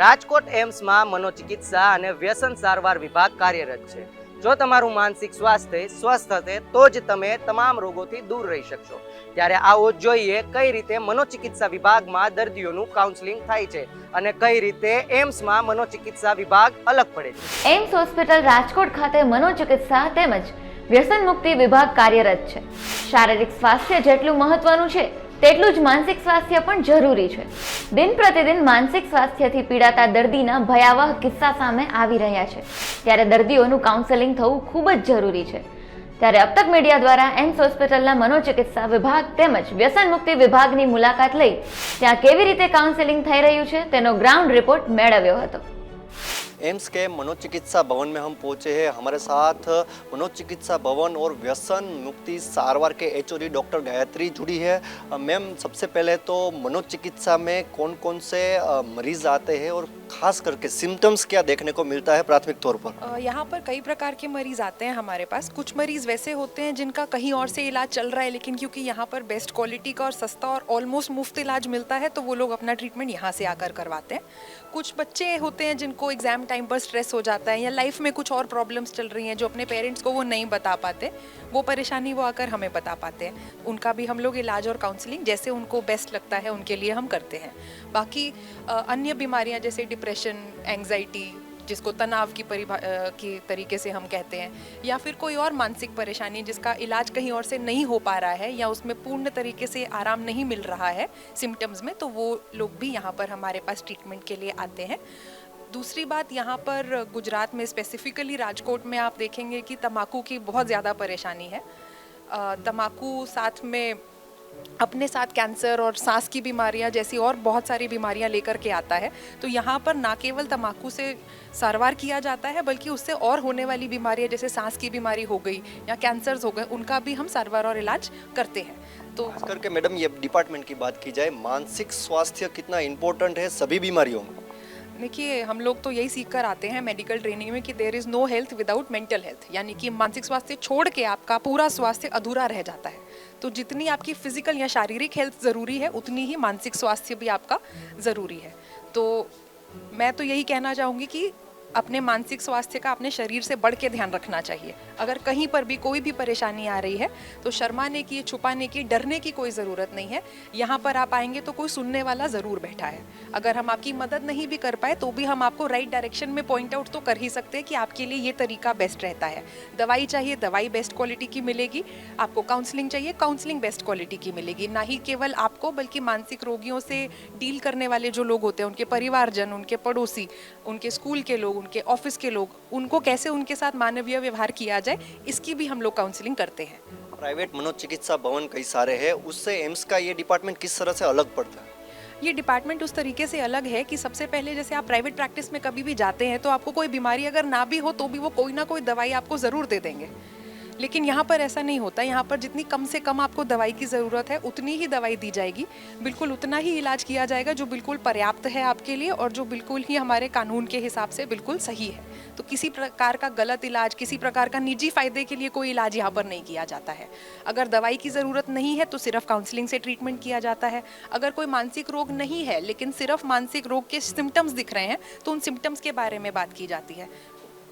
રાજકોટ એમ્સમાં મનોચિકિત્સા અને વ્યસન સારવાર વિભાગ કાર્યરત છે. જો તમારું માનસિક સ્વાસ્થ્ય સ્વસ્થ હશે તો જ તમે તમામ રોગોથી દૂર રહી શકશો. ત્યારે આવો જોઈએ કઈ રીતે મનોચિકિત્સા વિભાગમાં દર્દીઓનું કાઉન્સેલિંગ થાય છે અને કઈ રીતે એમ્સમાં મનોચિકિત્સા વિભાગ અલગ પડે છે. એમ્સ હોસ્પિટલ રાજકોટ ખાતે મનોચિકિત્સા તેમજ વ્યસન મુક્તિ વિભાગ કાર્યરત છે. શારીરિક સ્વાસ્થ્ય જેટલું મહત્વનું છે તેટલું જ માનસિક સ્વાસ્થ્ય પણ જરૂરી છે. દિન પ્રતિદિન માનસિક સ્વાસ્થ્યથી પીડાતા દર્દીના ભયાવહ કિસ્સા સામે આવી રહ્યા છે. ત્યારે દર્દીઓનું કાઉન્સેલિંગ થવું ખૂબ જ જરૂરી છે. ત્યારે અબતક મીડિયા દ્વારા એમ્સ હોસ્પિટલના મનોચિકિત્સા વિભાગ તેમજ વ્યસન મુક્તિ વિભાગની મુલાકાત લઈ ત્યાં કેવી રીતે કાઉન્સેલિંગ થઈ રહ્યું છે તેનો ગ્રાઉન્ડ રિપોર્ટ મેળવ્યો હતો. एम्स के मनोचिकित्सा भवन में हम पहुंचे हैं. हमारे साथ मनोचिकित्सा भवन और व्यसन मुक्ति सारवार के एचओडी डॉक्टर गायत्री जुड़ी है. मैम, सबसे पहले तो मनोचिकित्सा में कौन कौन से मरीज आते हैं और खास करके सिम्टम्स क्या देखने को मिलता है प्राथमिक तौर पर? यहाँ पर कई प्रकार के मरीज आते हैं हमारे पास. कुछ मरीज वैसे होते हैं जिनका कहीं और से इलाज चल रहा है, लेकिन क्योंकि यहाँ पर बेस्ट क्वालिटी का और सस्ता और ऑलमोस्ट मुफ्त इलाज मिलता है तो वो लोग अपना ट्रीटमेंट यहाँ से आकर करवाते हैं. कुछ बच्चे होते हैं जिनको एग्जाम टाइम पर स्ट्रेस हो जाता है या लाइफ में कुछ और प्रॉब्लम्स चल रही हैं जो अपने पेरेंट्स को वो नहीं बता पाते, वो परेशानी वो आकर हमें बता पाते हैं. उनका भी हम लोग इलाज और काउंसलिंग जैसे उनको बेस्ट लगता है उनके लिए हम करते हैं. बाकी अन्य बीमारियां जैसे डिप्रेशन, एंग्जाइटी, जिसको तनाव की तरीके से हम कहते हैं, या फिर कोई और मानसिक परेशानी जिसका इलाज कहीं और से नहीं हो पा रहा है या उसमें पूर्ण तरीके से आराम नहीं मिल रहा है सिम्टम्स में, तो वो लोग भी यहाँ पर हमारे पास ट्रीटमेंट के लिए आते हैं. दूसरी बात, यहाँ पर गुजरात में स्पेसिफिकली राजकोट में आप देखेंगे कि तम्बाकू की बहुत ज़्यादा परेशानी है. तम्बाकू साथ में अपने साथ कैंसर और सांस की बीमारियां जैसी और बहुत सारी बीमारियां लेकर के आता है. तो यहाँ पर ना केवल तम्बाकू से सारवार किया जाता है बल्कि उससे और होने वाली बीमारियां जैसे सांस की बीमारी हो गई या कैंसर्स हो गए, उनका भी हम सारवार और इलाज करते हैं. तो खास करके मैडम, ये डिपार्टमेंट की बात की जाए, मानसिक स्वास्थ्य कितना इम्पोर्टेंट है सभी बीमारियों में? देखिए, हम लोग तो यही सीख कर आते हैं मेडिकल ट्रेनिंग में कि there is no health without mental health, यानी कि मानसिक स्वास्थ्य छोड़ के आपका पूरा स्वास्थ्य अधूरा रह जाता है. तो जितनी आपकी फिजिकल या शारीरिक हेल्थ ज़रूरी है उतनी ही मानसिक स्वास्थ्य भी आपका ज़रूरी है. तो मैं तो यही कहना चाहूँगी कि अपने मानसिक स्वास्थ्य का अपने शरीर से बढ़ के ध्यान रखना चाहिए. अगर कहीं पर भी कोई भी परेशानी आ रही है तो शर्माने की, छुपाने की, डरने की कोई ज़रूरत नहीं है. यहाँ पर आप आएंगे तो कोई सुनने वाला ज़रूर बैठा है. अगर हम आपकी मदद नहीं भी कर पाए तो भी हम आपको राइट डायरेक्शन में पॉइंट आउट तो कर ही सकते हैं कि आपके लिए ये तरीका बेस्ट रहता है. दवाई चाहिए, दवाई बेस्ट क्वालिटी की मिलेगी. आपको काउंसलिंग चाहिए, काउंसलिंग बेस्ट क्वालिटी की मिलेगी. ना ही केवल आपको बल्कि मानसिक रोगियों से डील करने वाले जो लोग होते हैं, उनके परिवारजन, उनके पड़ोसी, उनके स्कूल के लोग, उनके ऑफिस के लोग, उनको कैसे उनके साथ मानवीय व्यवहार किया जाए, इसकी भी हम लोग काउंसलिंग करते हैं. प्राइवेट मनोचिकित्सा भवन कई सारे हैं, उससे एम्स का ये डिपार्टमेंट किस तरह से अलग पड़ता है? ये डिपार्टमेंट उस तरीके से अलग है कि सबसे पहले जैसे आप प्राइवेट प्रैक्टिस में कभी भी जाते हैं तो आपको कोई बीमारी अगर ना भी हो तो भी वो कोई ना कोई दवाई आपको ज़रूर दे देंगे. लेकिन यहाँ पर ऐसा नहीं होता. यहाँ पर जितनी कम से कम आपको दवाई की ज़रूरत है उतनी ही दवाई दी जाएगी. बिल्कुल उतना ही इलाज किया जाएगा जो बिल्कुल पर्याप्त है आपके लिए और जो बिल्कुल ही हमारे कानून के हिसाब से बिल्कुल सही है. तो किसी प्रकार का गलत इलाज, किसी प्रकार का निजी फ़ायदे के लिए कोई इलाज यहाँ पर नहीं किया जाता है. अगर दवाई की ज़रूरत नहीं है तो सिर्फ काउंसलिंग से ट्रीटमेंट किया जाता है. अगर कोई मानसिक रोग नहीं है लेकिन सिर्फ मानसिक रोग के सिम्टम्स दिख रहे हैं तो उन सिम्टम्स के बारे में बात की जाती है.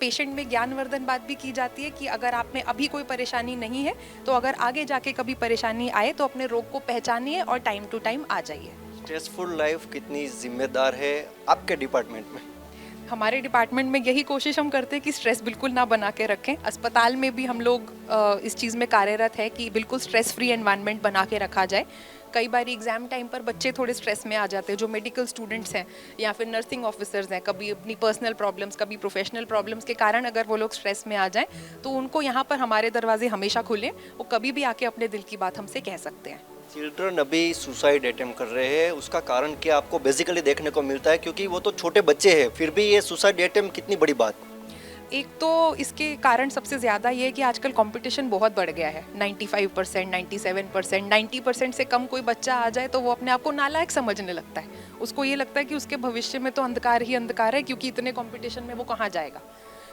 पेशेंट में ज्ञानवर्धन बात भी की जाती है कि अगर आप में अभी कोई परेशानी नहीं है तो अगर आगे जाके कभी परेशानी आए तो अपने रोग को पहचानिए और टाइम टू टाइम आ जाइए. स्ट्रेसफुल लाइफ कितनी जिम्मेदार है आपके डिपार्टमेंट में? हमारे डिपार्टमेंट में यही कोशिश हम करते हैं कि स्ट्रेस बिल्कुल ना बना के रखें. अस्पताल में भी हम लोग इस चीज़ में कार्यरत है कि बिल्कुल स्ट्रेस फ्री एनवायरनमेंट बना के रखा जाए. कई बार एग्ज़ाम टाइम पर बच्चे थोड़े स्ट्रेस में आ जाते हैं, जो मेडिकल स्टूडेंट्स हैं या फिर नर्सिंग ऑफिसर्स हैं. कभी अपनी पर्सनल प्रॉब्लम्स, कभी प्रोफेशनल प्रॉब्लम्स के कारण अगर वो लोग स्ट्रेस में आ जाएं तो उनको यहाँ पर हमारे दरवाजे हमेशा खुले. वो कभी भी आके अपने दिल की बात हमसे कह सकते हैं. चिल्ड्रन अभी सुसाइड अटेम्प्ट कर रहे हैं, उसका कारण क्या आपको बेसिकली देखने को मिलता है? क्योंकि वो तो छोटे बच्चे हैं, फिर भी ये सुसाइड अटेम्प्ट कितनी बड़ी बात? एक तो इसके कारण सबसे ज़्यादा ये है कि आजकल कंपटीशन बहुत बढ़ गया है. 95%, 97%, 90% से कम कोई बच्चा आ जाए तो वो अपने आप को नालायक समझने लगता है. उसको ये लगता है कि उसके भविष्य में तो अंधकार ही अंधकार है क्योंकि इतने कंपटीशन में वो कहाँ जाएगा.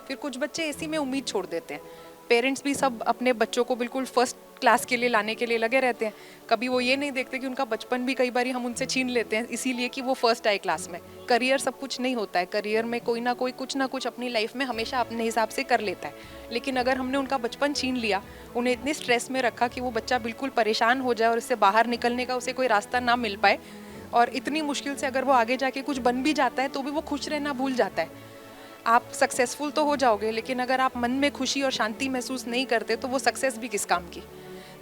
फिर कुछ बच्चे इसी में उम्मीद छोड़ देते हैं. पेरेंट्स भी सब अपने बच्चों को बिल्कुल फर्स्ट क्लास के लिए लाने के लिए लगे रहते हैं। कभी वो ये नहीं देखते कि उनका बचपन भी कई बार हम उनसे छीन लेते हैं इसीलिए कि वो फर्स्ट आए क्लास में। करियर सब कुछ नहीं होता है, करियर में कोई ना कोई कुछ ना कुछ अपनी लाइफ में हमेशा अपने हिसाब से कर लेता है, लेकिन अगर हमने उनका बचपन छीन लिया, उन्हें इतने स्ट्रेस में रखा कि वो बच्चा बिल्कुल परेशान हो जाए और इससे बाहर निकलने का उसे कोई रास्ता ना मिल पाए, और इतनी मुश्किल से अगर वो आगे जाके कुछ बन भी जाता है तो भी वो खुश रहना भूल जाता है। आप सक्सेसफुल तो हो जाओगे, लेकिन अगर आप मन में खुशी और शांति महसूस नहीं करते तो वो सक्सेस भी किस काम की।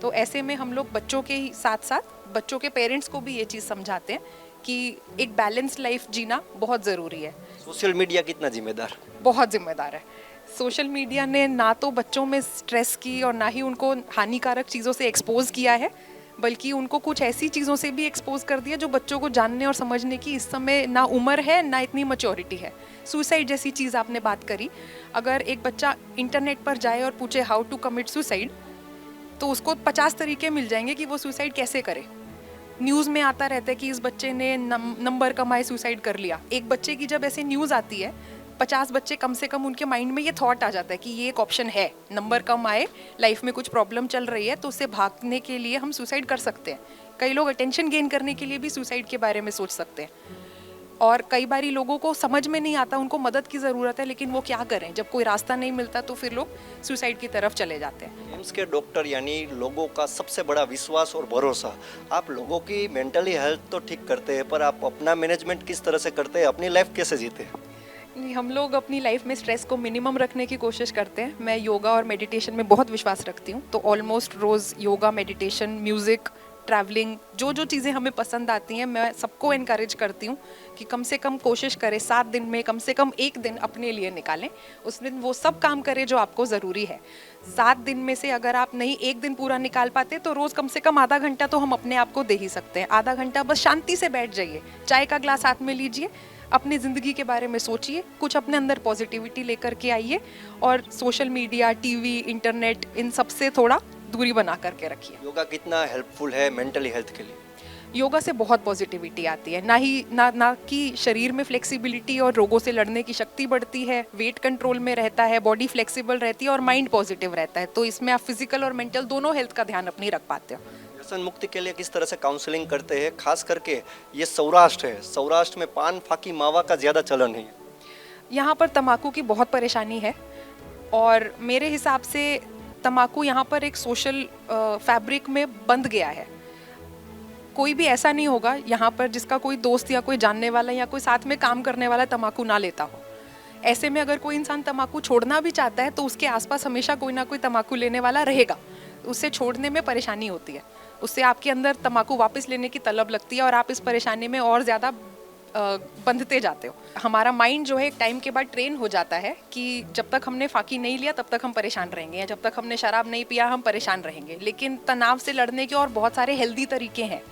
तो ऐसे में हम लोग बच्चों के ही साथ साथ बच्चों के पेरेंट्स को भी ये चीज़ समझाते हैं कि एक बैलेंस्ड लाइफ जीना बहुत ज़रूरी है। सोशल मीडिया कितना जिम्मेदार? बहुत जिम्मेदार है। सोशल मीडिया ने ना तो बच्चों में स्ट्रेस की और ना ही उनको हानिकारक चीज़ों से एक्सपोज किया है, बल्कि उनको कुछ ऐसी चीज़ों से भी एक्सपोज कर दिया जो बच्चों को जानने और समझने की इस समय ना उम्र है ना इतनी मैच्योरिटी है। सुसाइड जैसी चीज़ आपने बात करी, अगर एक बच्चा इंटरनेट पर जाए और पूछे हाउ टू कमिट सुसाइड, तो उसको 50 तरीके मिल जाएंगे कि वो सुसाइड कैसे करे। न्यूज़ में आता रहता है कि इस बच्चे ने नंबर कमाए सुसाइड कर लिया। एक बच्चे की जब ऐसे न्यूज़ आती है, 50 बच्चे कम से कम उनके माइंड में ये थॉट आ जाता है कि ये एक ऑप्शन है, नंबर कम आए, लाइफ में कुछ प्रॉब्लम चल रही है तो उससे भागने के लिए हम सुसाइड कर सकते हैं। कई लोग अटेंशन गेन करने के लिए भी सुसाइड के बारे में सोच सकते हैं, और कई बारी लोगों को समझ में नहीं आता, उनको मदद की ज़रूरत है, लेकिन वो क्या करें, जब कोई रास्ता नहीं मिलता तो फिर लोग सुसाइड की तरफ चले जाते हैं। एम्स के डॉक्टर यानी लोगों का सबसे बड़ा विश्वास और भरोसा। आप लोगों की मेंटली हेल्थ तो ठीक करते हैं, पर आप अपना मैनेजमेंट किस तरह से करते हैं, अपनी लाइफ कैसे जीते हैं? हम लोग अपनी लाइफ में स्ट्रेस को मिनिमम रखने की कोशिश करते हैं। मैं योगा और मेडिटेशन में बहुत विश्वास रखती हूँ, तो ऑलमोस्ट रोज़ योगा, मेडिटेशन, म्यूज़िक, ट्रैवलिंग, जो जो चीज़ें हमें पसंद आती हैं मैं सबको इनकरेज करती हूँ कि कम से कम कोशिश करें 7 दिन में कम से कम 1 दिन अपने लिए निकालें। उस दिन वो सब काम करें जो आपको ज़रूरी है। 7 दिन में से अगर आप नहीं 1 दिन पूरा निकाल पाते तो रोज़ कम से कम आधा घंटा तो हम अपने आप को दे ही सकते हैं। आधा घंटा बस शांति से बैठ जाइए, चाय का ग्लास हाथ में लीजिए, अपनी ज़िंदगी के बारे में सोचिए, कुछ अपने अंदर पॉजिटिविटी लेकर के आइए, और सोशल मीडिया, टीवी, इंटरनेट, इन सब से थोड़ा दूरी बना करके रखिए। योगा कितना हेल्पफुल है मेंटली हेल्थ के लिए? योगा से बहुत पॉजिटिविटी आती है, ना कि शरीर में फ्लेक्सिबिलिटी और रोगों से लड़ने की शक्ति बढ़ती है, वेट कंट्रोल में रहता है, बॉडी फ्लेक्सिबल रहती है और माइंड पॉजिटिव रहता है। तो इसमें आप फिजिकल और मेंटल दोनों हेल्थ का ध्यान अपनी रख पाते हो। व्यसन मुक्ति के लिए किस तरह से काउंसलिंग करते हैं? खास करके ये सौराष्ट्र है, सौराष्ट्र में पान फाकी मावा का ज़्यादा चलन है। यहाँ पर तम्बाकू की बहुत परेशानी है, और मेरे हिसाब से तम्बाकू यहाँ पर एक सोशल फैब्रिक में बंध गया है। कोई भी ऐसा नहीं होगा यहाँ पर जिसका कोई दोस्त या कोई जानने वाला या कोई साथ में काम करने वाला तम्बाकू ना लेता हो। ऐसे में अगर कोई इंसान तम्बाकू छोड़ना भी चाहता है तो उसके आसपास हमेशा कोई ना कोई तम्बाकू लेने वाला रहेगा। उससे छोड़ने में परेशानी होती है, उससे आपके अंदर तम्बाकू वापस लेने की तलब लगती है और आप इस परेशानी में और ज़्यादा बंधते जाते हो। हमारा माइंड जो है एक टाइम के बाद ट्रेन हो जाता है कि जब तक हमने फाकी नहीं लिया तब तक हम परेशान रहेंगे, या जब तक हमने शराब नहीं पिया हम परेशान रहेंगे। लेकिन तनाव से लड़ने के और बहुत सारे हेल्दी तरीके हैं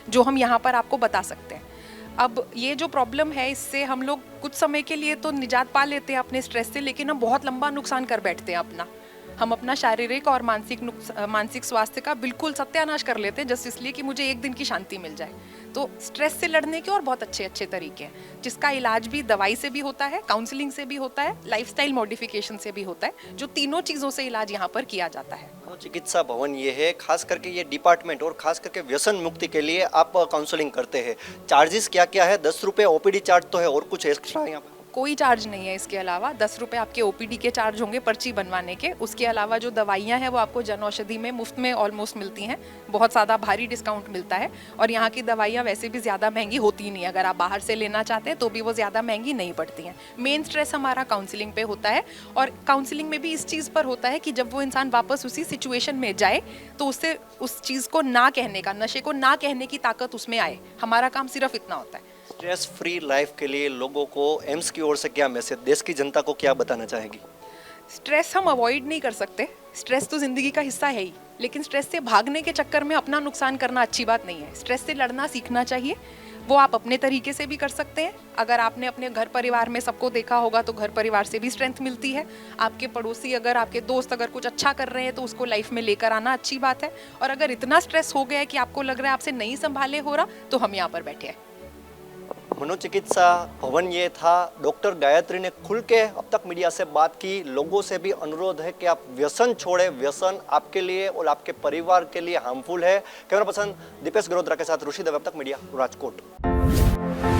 जो हम यहाँ पर आपको बता सकते हैं। अब ये जो प्रॉब्लम है इससे हम लोग कुछ समय के लिए तो निजात पा लेते हैं अपने स्ट्रेस से, लेकिन हम बहुत लंबा नुकसान कर बैठते हैं अपना। हम अपना शारीरिक और मानसिक स्वास्थ्य का बिल्कुल सत्यानाश कर लेते हैं जस्ट इसलिए कि मुझे 1 दिन की शांति मिल जाए। तो स्ट्रेस से लड़ने के और बहुत अच्छे अच्छे तरीके हैं, जिसका इलाज भी दवाई से भी होता है, काउंसलिंग से भी होता है, लाइफस्टाइल मॉडिफिकेशन से भी होता है, जो तीनों चीज़ों से इलाज यहाँ पर किया जाता है। मनोचिकित्सा भवन ये है, खास करके ये डिपार्टमेंट और खास करके व्यसन मुक्ति के लिए आप काउंसलिंग करते हैं। चार्जेस क्या क्या है? 10 रुपये ओपीडी चार्ज तो है, और कुछ एक्स्ट्रा यहाँ पर? कोई चार्ज नहीं है इसके अलावा। 10 रुपये आपके ओपीडी के चार्ज होंगे पर्ची बनवाने के। उसके अलावा जो दवाइयाँ हैं वो आपको जन औषधि में मुफ्त में ऑलमोस्ट मिलती हैं, बहुत ज़्यादा भारी डिस्काउंट मिलता है। और यहाँ की दवाइयाँ वैसे भी ज़्यादा महंगी होती नहीं, अगर आप बाहर से लेना चाहते हैं तो भी वो ज़्यादा महंगी नहीं पड़ती हैं। मेन स्ट्रेस हमारा काउंसलिंग पे होता है, और काउंसलिंग में भी इस चीज़ पर होता है कि जब वो इंसान वापस उसी सिचुएशन में जाए तो उससे उस चीज़ को ना कहने का, नशे को ना कहने की ताकत उसमें आए। हमारा काम सिर्फ इतना होता है। स्ट्रेस फ्री लाइफ के लिए लोगों को एम्स की ओर से क्या मैसेज, देश की जनता को क्या बताना चाहेगी? स्ट्रेस हम अवॉइड नहीं कर सकते, स्ट्रेस तो ज़िंदगी का हिस्सा है ही, लेकिन स्ट्रेस से भागने के चक्कर में अपना नुकसान करना अच्छी बात नहीं है। स्ट्रेस से लड़ना सीखना चाहिए, वो आप अपने तरीके से भी कर सकते हैं। अगर आपने अपने घर परिवार में सबको देखा होगा तो घर परिवार से भी स्ट्रेंथ मिलती है। आपके पड़ोसी, अगर आपके दोस्त अगर कुछ अच्छा कर रहे हैं तो उसको लाइफ में लेकर आना अच्छी बात है। और अगर इतना स्ट्रेस हो गया है कि आपको लग रहा है आपसे नहीं संभाले हो रहा, तो हम यहाँ पर बैठे हैं। मनोचिकित्सा भवन ये था। डॉक्टर गायत्री ने खुल के अब तक मीडिया से बात की। लोगों से भी अनुरोध है कि आप व्यसन छोड़ें। व्यसन आपके लिए और आपके परिवार के लिए हार्मफुल है। कैमरा पर्सन दीपेश गरोत्रा के साथ ऋषि दवे, अब तक मीडिया, राजकोट।